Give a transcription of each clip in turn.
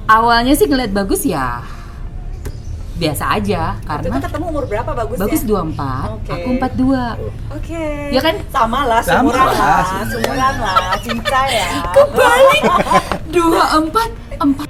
Awalnya sih ngeliat Bagus ya biasa aja Waktu karena itu ketemu umur berapa Bagus Bagus ya? 24, Oke. aku 42. Oke. Ya kan? Sama lah, Sama seumuran lah, lah, seumuran. seumuran lah, cinta ya. Kebalik. 24.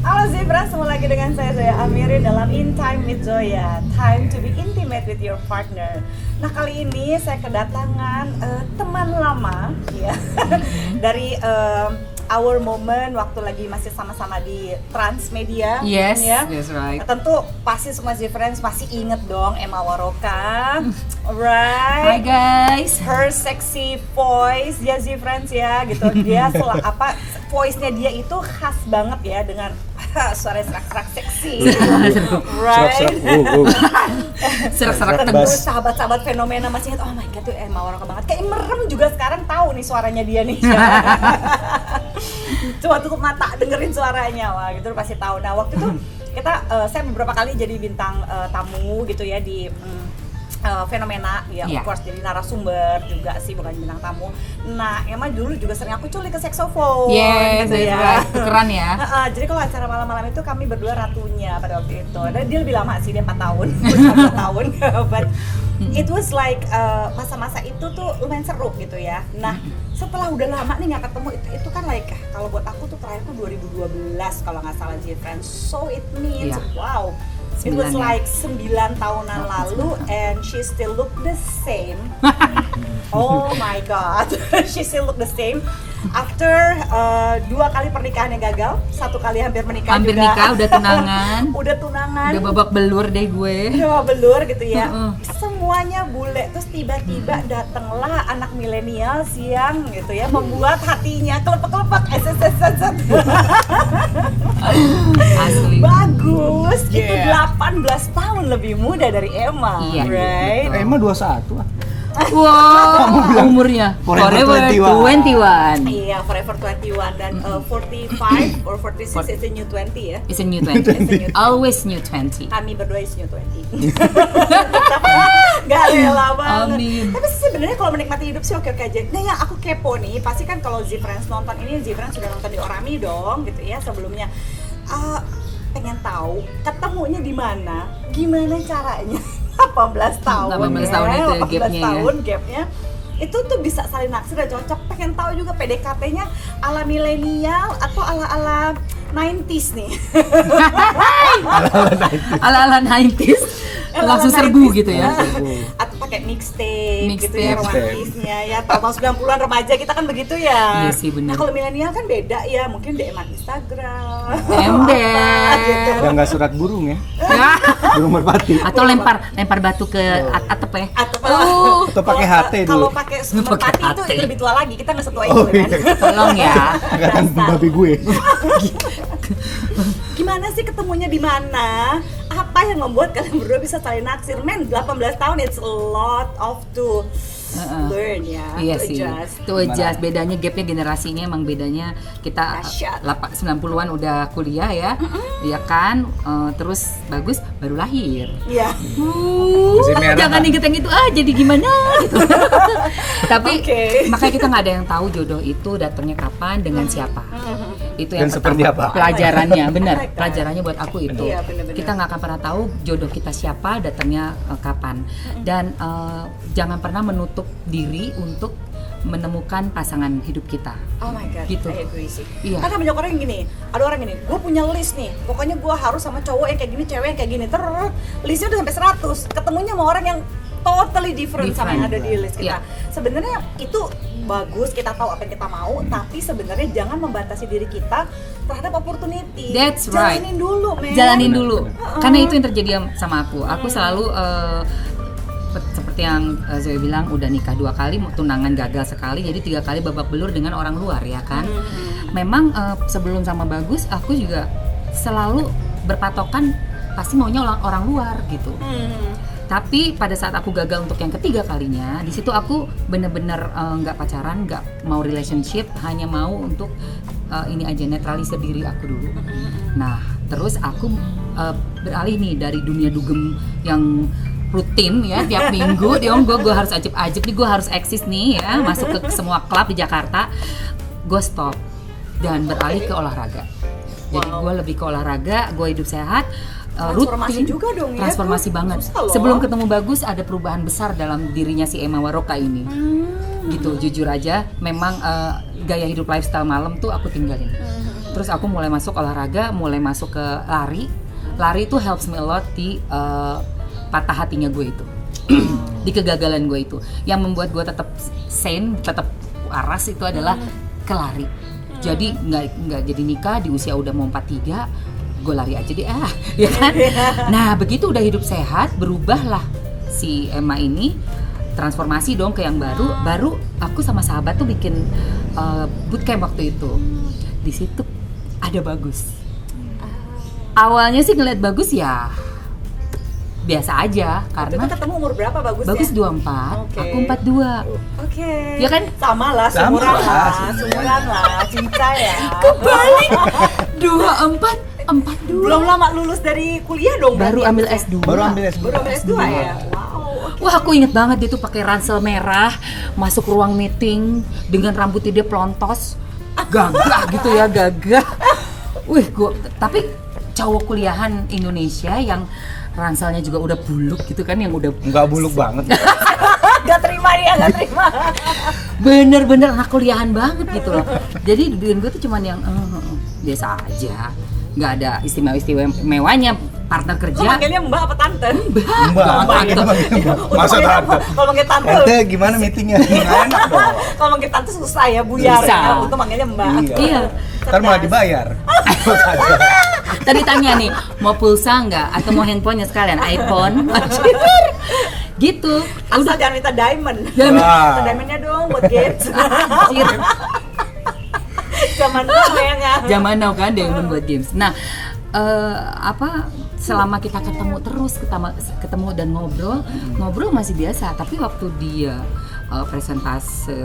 Halo Zebra, semua lagi dengan saya Zoya Amiri dalam In Time with Zoya. Time to be intimate with your partner. Nah kali ini saya kedatangan teman lama ya dari our moment waktu lagi masih sama-sama di Transmedia. Yes, ya. that's right. Nah, tentu pasti semua Z-Friends masih inget dong Emma Waroka, Hi right? guys. Her sexy voice ya Z-Friends ya gitu. Dia voice-nya dia itu khas banget ya dengan suara serak-serak seksi. Right? Serak-serak Tentu tebus. sahabat-sahabat fenomena masih ingat, oh my god tuh Emma Waroka banget. Kayak merem juga sekarang tahu nih suaranya dia nih. Cuma tutup mata dengerin suaranya, wah gitu pasti tahu. Nah waktu itu kita saya beberapa kali jadi bintang tamu gitu ya di fenomena ya, Iya. of course jadi narasumber juga sih, bukan bintang tamu. Nah Emma dulu juga sering aku culik ke saxophone. Yes, gitu that's right. Tukeran ya. Jadi kalau acara malam-malam itu kami berdua ratunya pada waktu itu. Dan dia lebih lama sih, dia 4 tahun, bukan 4 tahun. But it was like masa-masa itu tuh lumayan seru gitu ya. Nah setelah udah lama nih nggak ketemu, itu kan like kalau buat aku tuh terakhir tuh 2012 kalau nggak salah Z-Friends. So it means Iya. wow. It was 9 ya. like 9 tahunan lalu and she still look the same. Oh my god, she still look the same. After 2 kali pernikahan yang gagal, 1 kali hampir menikah Hampir juga. nikah, udah tunangan. Udah tunangan. Udah babak belur deh gue. Udah belur gitu ya. Heeh. Semuanya bule. Terus tiba-tiba datanglah anak milenial siang gitu ya, membuat hatinya kelepek-kelepek. Asli. Bagus. Itu Yeah. 18 tahun lebih muda dari Emma. Iya, Right? Emma 21 ah. Wow, umurnya Forever 21. Iya, Forever 21 dan 45 or 46 is a new 20 ya. It's a new 20. Always new 20. Kami berdua is new 20. Gak rela banget. Amin. Tapi sebenarnya kalau menikmati hidup sih oke-oke aja. Nah yang aku kepo nih, pasti kan kalau Z-Friends nonton ini, Z-Friends sudah nonton di Orami dong gitu ya sebelumnya. Pengen tahu ketemunya di mana, gimana caranya? 18 tahun 18 tahun itu ya, 18 gapnya ya. tahun gapnya itu tuh bisa saling naksir dan cocok. Pengen tahu juga PDKT-nya ala milenial atau ala 90s nih. Ala-ala 90s. Langsung serbu gitu ya. Atau pakai mixtape gitu Mixtape. ya, romantisnya ya. Tahun 90-an remaja kita kan begitu ya. Iya sih, benar. Nah kalau milenial kan beda ya, mungkin DM Instagram. Ember. Gitu. Yang nggak surat burung ya. Ya. Burung merpati. Atau lempar batu ke atap ya. Atau Atau pakai HT dulu. Kalau pakai merpati itu HT. lebih tua lagi, kita nggak setua Oh, itu kan. Tolong ya. Angkatan babi gue. Gimana sih ketemunya di mana? Apa yang membuat kalian berdua bisa saling naksir? Men, 18 tahun it's a lot of to learn ya. Iya to sih. adjust. Itu adjust. Bedanya gapnya generasinya emang bedanya kita Dahsyat. 90-an udah kuliah ya. Iya kan? Terus Bagus baru lahir. Iya. Masih merah. Jangan inget yang itu jadi gimana gitu. Tapi Oke. makanya kita nggak ada yang tahu jodoh itu datangnya kapan dengan siapa. Itu yang Dan seperti pertama. apa. Pelajarannya benar. Oh my God. Pelajarannya buat aku itu. Iya, benar-benar. Kita nggak akan pernah tahu jodoh kita siapa, datangnya kapan. Dan jangan pernah menutup diri untuk menemukan pasangan hidup kita. Oh my god, Gitu. I agree sih. Iya. Karena banyak orang yang gini, ada orang gini, gue punya list nih, pokoknya gue harus sama cowok yang kayak gini, cewek yang kayak gini. Terus listnya udah sampai 100, ketemunya sama orang yang totally different sama yang ada di list kita. Iya. Sebenarnya itu bagus, kita tahu apa yang kita mau, tapi sebenarnya jangan membatasi diri kita terhadap opportunity. That's right. Jalanin dulu, men. Jalanin dulu. Karena itu yang terjadi sama aku. Aku selalu seperti yang Zoe bilang, udah nikah 2 kali, tunangan gagal sekali, jadi 3 kali babak belur dengan orang luar ya kan. Memang sebelum sama Bagus, aku juga selalu berpatokan pasti maunya orang luar gitu. Tapi pada saat aku gagal untuk yang ketiga kalinya, di situ aku bener-bener nggak pacaran, nggak mau relationship, hanya mau untuk ini aja, netralisir diri aku dulu. Nah, terus aku beralih nih dari dunia dugem yang rutin ya tiap minggu, gue harus ajib-ajib nih, gue harus eksis nih ya, masuk ke semua klub di Jakarta. Gue stop dan beralih ke olahraga. Jadi gue lebih ke olahraga, gue hidup sehat. Transformasi Rutin, juga dong ya. transformasi banget. Sebelum ketemu Bagus ada perubahan besar dalam dirinya si Emma Waroka ini. Gitu, jujur aja, memang gaya hidup lifestyle malam tuh aku tinggalin. Terus aku mulai masuk olahraga, mulai masuk ke lari. Lari itu helps me a lot di patah hatinya gue itu, di kegagalan gue itu. Yang membuat gue tetap sane, tetap waras itu adalah ke lari. Jadi nggak jadi nikah di usia udah mau 43. Gue lari aja deh ya kan. Nah begitu udah hidup sehat, berubahlah si Emma ini, transformasi dong ke yang baru aku sama sahabat tuh bikin bootcamp waktu itu. Di situ ada Bagus. Awalnya sih ngeliat Bagus ya biasa aja, Waktu karena itu ketemu umur berapa Bagus Bagus ya? 24, Oke. aku 42. Oke. Ya kan? Sama lah, Sama seumuran lah, lah, cinta ya. Kebalik 24, 42. Belum lama lulus dari kuliah dong. Baru berarti ambil ya? S2. Baru ambil S2. Baru ambil S2 ya? Wow. Wah, aku inget banget dia tuh pakai ransel merah, masuk ruang meeting dengan rambutnya dia pelontos, gagah gitu ya, gagah. Wih, tapi cowok kuliahan Indonesia yang ranselnya juga udah buluk gitu kan, yang udah Nggak buluk banget. Gak terima dia, gak terima. bener-bener anak kuliahan banget gitu loh. Jadi dengan gue tuh cuman yang biasa aja, nggak ada istimewa-istimewanya. Partner Lo kerja manggilnya mbak apa tante? Mbak, masa tante? Kalau manggil tante, Tante gimana meetingnya? Nggak enak dong. kalau manggil tante susah ya, buyar Susah. ya. Untuk manggilnya mbak. Iya. Ntar malah dibayar. Tadi tanya nih, mau pulsa nggak atau mau handphonenya sekalian, iPhone, gitu. Asal jangan minta diamond. Wah. Minta diamondnya dong buat games. Anjir. Zaman now ya. Zaman now kan Diamond buat games. Nah, selama kita ketemu terus, ketemu dan ngobrol masih biasa. Tapi waktu dia presentasi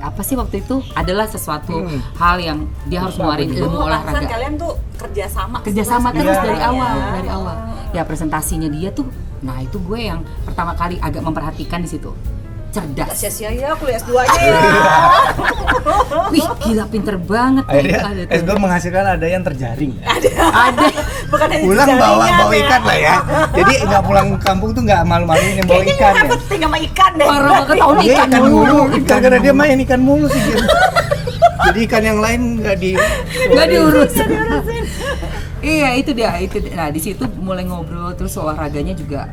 apa sih waktu itu adalah sesuatu hal yang dia harus ngeluarin ilmu olahraga. Kalian tuh kerjasama Terus Iya. dari awal ya, presentasinya dia tuh, nah itu gue yang pertama kali agak memperhatikan di situ. Cerdas. Sia-sia ya kuliah S2-nya ya. Wih, gila pinter banget. Akhirnya Ada tuh. S2 menghasilkan ada yang terjaring. Ada. Bukan hanya Pulang bawa jaringan ikan lah ya. Jadi nggak pulang kampung tuh nggak malu-maluin yang bawa Kayaknya ikan ya. penting sama ikan deh. Parah banget, tahun Iya, ikan mulu. Karena dia main ikan mulu sih gitu. Jadi ikan yang lain nggak diurus. Iya, itu dia. Nah, di situ mulai ngobrol, terus olahraganya juga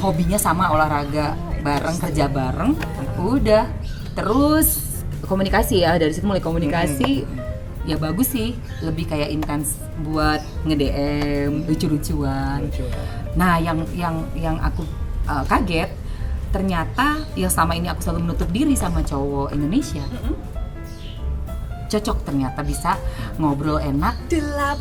hobinya sama, olahraga bareng, kerja bareng. Udah. Terus komunikasi ya, dari situ mulai komunikasi. Ya bagus sih, lebih kayak intens buat nge-DM, lucu-lucuan. Nah, yang aku kaget, ternyata yang sama ini aku selalu menutup diri sama cowok Indonesia. Cocok, ternyata bisa ngobrol enak. 18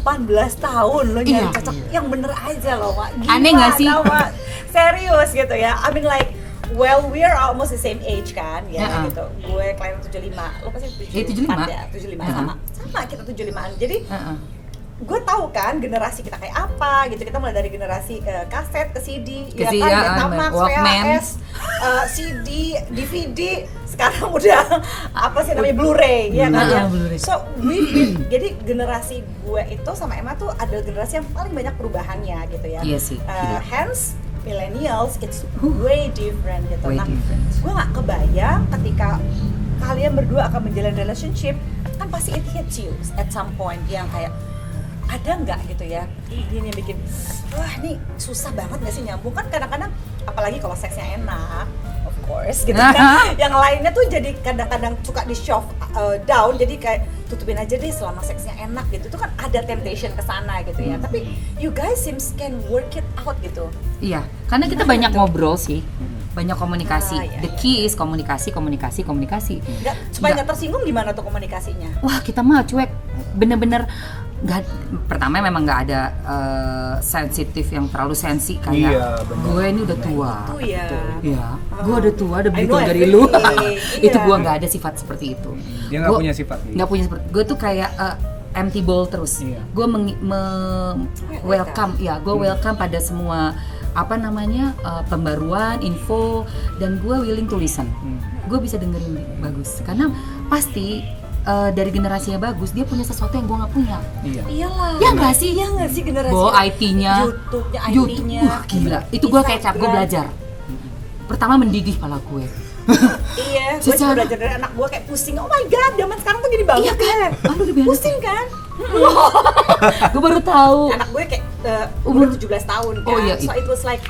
tahun lo nyari Iya. cocok yang bener aja loh, Mak. Aneh nggak sih? Mak? Serius gitu ya. I mean like, well, we're almost the same age kan, ya Ya, gitu. Gue kelahiran 75, lo pasti 75. ya, 75 Ya. sama kita 75an. Jadi Heeh. gue tahu kan generasi kita kayak apa gitu. Kita mulai dari generasi kaset ke CD, Ke ya CD, kan, ya, Betamax, Walkman. VHS, CD, DVD. Sekarang udah apa sih namanya Blu-ray, ya kan ya. Blu-ray. So jadi generasi gue itu sama Emma tuh ada generasi yang paling banyak perubahannya gitu ya. Iya sih, gila. Hence millennials it's way different gitu. Way Nah, different. gue nggak kebayang ketika kalian berdua akan menjalin relationship, kan pasti it hits you at some point yang kayak ada nggak gitu ya, ini yang bikin wah ini susah banget nggak sih nyambung, kan kadang-kadang apalagi kalau seksnya enak of course gitu kan, yang lainnya tuh jadi kadang-kadang suka di shove down, jadi kayak tutupin aja deh selama seksnya enak gitu, itu kan ada temptation ke sana gitu ya, tapi you guys seems can work it out gitu. Iya, karena kita banyak ngobrol sih, banyak komunikasi. Iya, The key is komunikasi. Supaya nggak tersinggung gimana tuh komunikasinya? Wah, kita mah cuek, bener-bener nggak, pertama memang nggak ada sensitif yang terlalu sensi kayak Iya, benar. gue ini udah tua. Itu ya. Iya, gue udah tua, udah I beli know tua dari everything. lu. Itu Iya. gue nggak ada sifat seperti itu. Dia nggak Gua punya sifat gitu. nggak punya seperti, gue tuh kayak empty bowl terus. Iya. Gue welcome, ya gue welcome pada semua apa namanya pembaruan, info, dan gue willing to listen. Gue bisa dengerin Bagus karena pasti dari generasinya Bagus dia punya sesuatu yang gue nggak punya. Iya. Iyalah. Ya nggak sih? Iya nggak sih generasi. Gue IT-nya, YouTube-nya, YouTube, IT-nya. gila. Itu gue kayak cap, gue Instagram. belajar. Pertama mendidih pala gue. Iya, gue juga Secara- belajar dari anak gue kayak pusing. Oh my god, zaman sekarang tuh gini banget Iya kan? ya. Aduh, udah biasa. Pusing kan? Gue baru tahu. Anak gue kayak Umur- umur 17 tahun kan. Oh, iya, So it was like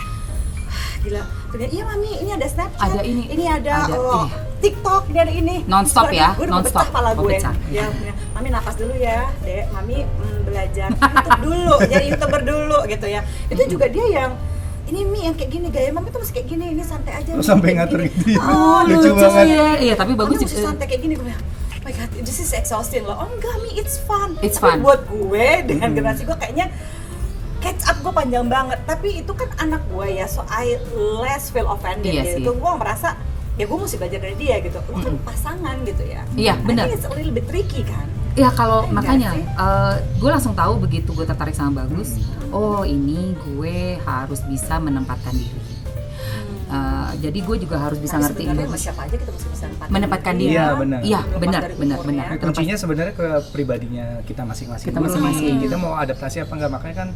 gila. Ternyata iya mami, ini ada Snapchat. Ada ini. ada Ada oh, ini. TikTok, ini ada ini. Non-stop So, ya, gue udah non-stop. pecah pala Oh, gue. pecah. Ya, mami napas dulu ya, Dek. Mami belajar YouTube dulu, jadi YouTuber dulu gitu ya. Itu juga dia yang ini Mi yang kayak gini gaya mami tuh masih kayak gini, ini santai aja. Oh, Mi, sampai kayak ngatur gini. itu ya. Oh, Lucu banget. Ya. Iya, tapi bagus. Mami mesti santai kayak gini. Gue bilang, oh my god, this is exhausting loh. Oh enggak Mi, it's fun. It's Tapi fun. buat gue dengan generasi gue kayaknya catch up gue panjang banget. Tapi itu kan anak gue ya, so I less feel offended Iya gitu. sih. Gue merasa ya gue mesti belajar dari dia gitu. Lo kan pasangan gitu ya. Iya, I benar. think it's a little bit tricky kan. Ya kalau Iya makanya sih? gue langsung tahu begitu gue tertarik sama Bagus. Oh ini gue harus bisa menempatkan diri. Jadi gue juga harus bisa Tapi ngertiin sebenarnya sama Bagus. siapa aja kita mesti bisa menempatkan diri. Iya, benar. Iya, Terlepas benar, dari benar, umurnya. benar. Kuncinya sebenarnya ke pribadinya kita masing-masing. Kita dulu. masing-masing. Kita mau adaptasi apa enggak, makanya kan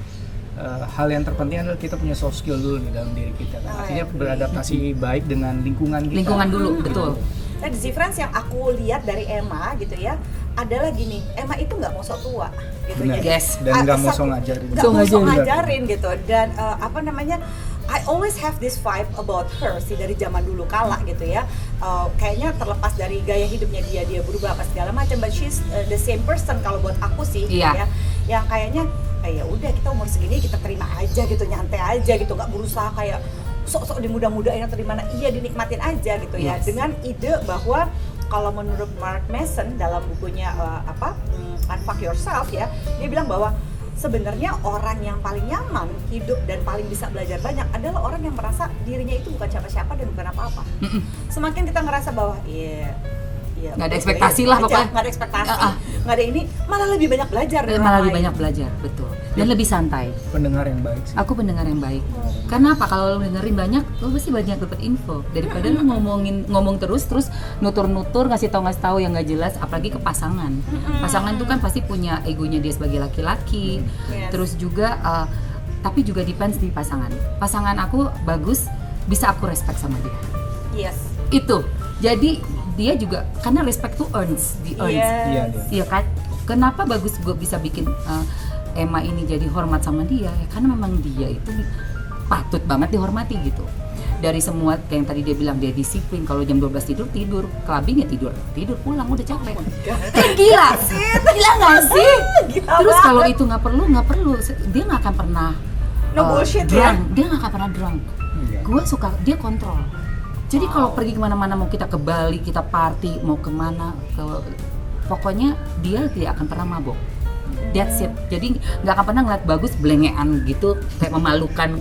hal yang terpenting adalah kita punya soft skill dulu nih dalam diri kita. Kan. Artinya beradaptasi baik dengan lingkungan kita. Lingkungan dulu, betul. Nah, the difference yang aku lihat dari Emma gitu ya adalah gini, Emma itu nggak mau sok tua gitu. Benar. Jadi, Yes. Dan nggak mau satu- sok ngajarin. nggak Sok mau sok ngajarin. ngajarin gitu. Dan apa namanya, I always have this vibe about her sih dari zaman dulu kala gitu ya. Kayaknya terlepas dari gaya hidupnya dia berubah apa segala macam, but she's the same person kalau buat aku sih gitu Iya. ya. Yang kayaknya ya udah kita umur segini kita terima aja gitu, nyantai aja gitu, nggak berusaha kayak sok-sok dimudah-mudahin atau dimana, iya dinikmatin aja gitu ya. Yes. Dengan ide bahwa kalau menurut Mark Manson dalam bukunya Unfuck Yourself ya, dia bilang bahwa sebenarnya orang yang paling nyaman hidup dan paling bisa belajar banyak adalah orang yang merasa dirinya itu bukan siapa-siapa dan bukan apa-apa. Semakin kita ngerasa bahwa Nggak ada ekspektasi lah pokoknya. nggak ada ekspektasi, nggak ada ini, malah lebih banyak belajar dari Malah orang lebih lain. banyak belajar, betul. Dan lebih santai. Pendengar yang baik sih. Aku pendengar yang baik. Karena apa? Kalau lo dengerin banyak, lo pasti banyak dapat info daripada lo ngomong terus nutur-nutur ngasih tahu yang nggak jelas, apalagi ke pasangan. Pasangan tuh kan pasti punya egonya dia sebagai laki-laki. Yes. Terus juga tapi juga depends di pasangan. Pasangan aku Bagus, bisa aku respect sama dia. Yes. Itu. Jadi dia juga karena respect tuh earns, di earns. Iya, Yes. Iya kan? Kenapa Bagus gue bisa bikin Emma ini jadi hormat sama dia? Ya, karena memang dia itu patut banget dihormati gitu. Dari semua kayak yang tadi dia bilang, dia disiplin, kalau jam 12 tidur, clubbing ya tidur pulang udah capek. Kan gila nggak sih? Gila Terus banget. kalau itu nggak perlu, dia nggak akan pernah No bullshit drunk. ya? Dia nggak akan pernah drunk. Iya. Gue suka dia kontrol. Jadi kalau pergi kemana-mana, mau kita ke Bali, kita party, mau kemana, pokoknya dia tidak akan pernah mabok. That's it. Jadi nggak akan pernah ngeliat Bagus belengean gitu, kayak memalukan,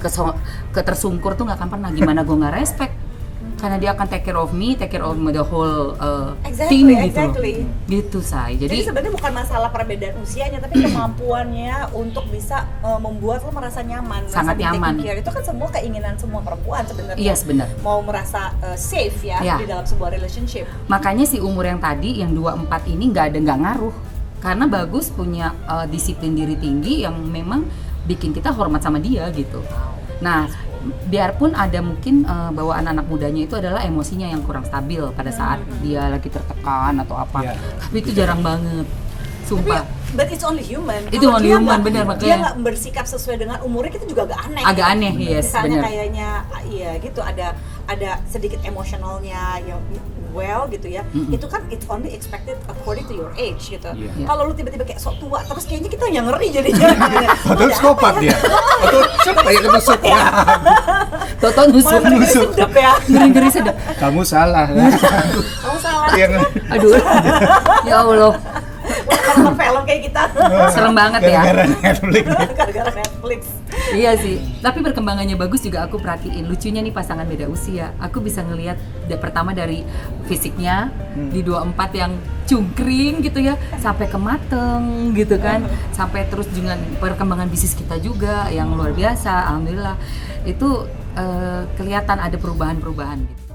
ketersungkur tuh nggak akan pernah. Gimana gue nggak respect? Karena dia akan take care of me, take care of the whole team gitu loh. Gitu say. Jadi sebenarnya bukan masalah perbedaan usianya, tapi kemampuannya untuk bisa membuat lo merasa nyaman, Sangat merasa nyaman. di take care. Itu kan semua keinginan semua perempuan sebenarnya. Yes, benar. Mau merasa safe ya Ya. di dalam sebuah relationship. Makanya si umur yang tadi, yang 24 ini nggak ngaruh. Karena Bagus punya disiplin diri tinggi yang memang bikin kita hormat sama dia gitu. Nah, biarpun ada mungkin bawaan anak mudanya itu adalah emosinya yang kurang stabil pada saat dia lagi tertekan atau apa. Iya. Tapi itu jarang banget. Sumpah. But it's only human. Itu Kalau only dia human, nggak- benar, Dia makanya. nggak bersikap sesuai dengan umurnya, kita juga agak aneh. Agak aneh, yes, Misalnya benar. kayaknya, iya gitu, ada sedikit emosionalnya yang gitu ya. Itu kan it's only expected according to your age gitu. Iya. Kalau lu tiba-tiba kayak sok tua, terus kayaknya kita yang ngeri jadinya. Atau psikopat dia. Atau kayak ketusuk ya. Toto nusuk. Mana sedep ya. Ngeri-ngeri sedap. Kamu salah. Kamu salah. Yang Aduh. Ya Allah. nonton film kayak kita. Serem banget ya. Gara-gara Netflix. Gara-gara Netflix. Iya sih, tapi perkembangannya bagus juga aku perhatiin. Lucunya nih pasangan beda usia. Aku bisa ngelihat pertama dari fisiknya di 24 yang cungkring gitu ya, sampai ke mateng gitu kan, sampai terus dengan perkembangan bisnis kita juga yang luar biasa. Alhamdulillah itu kelihatan ada perubahan-perubahan gitu.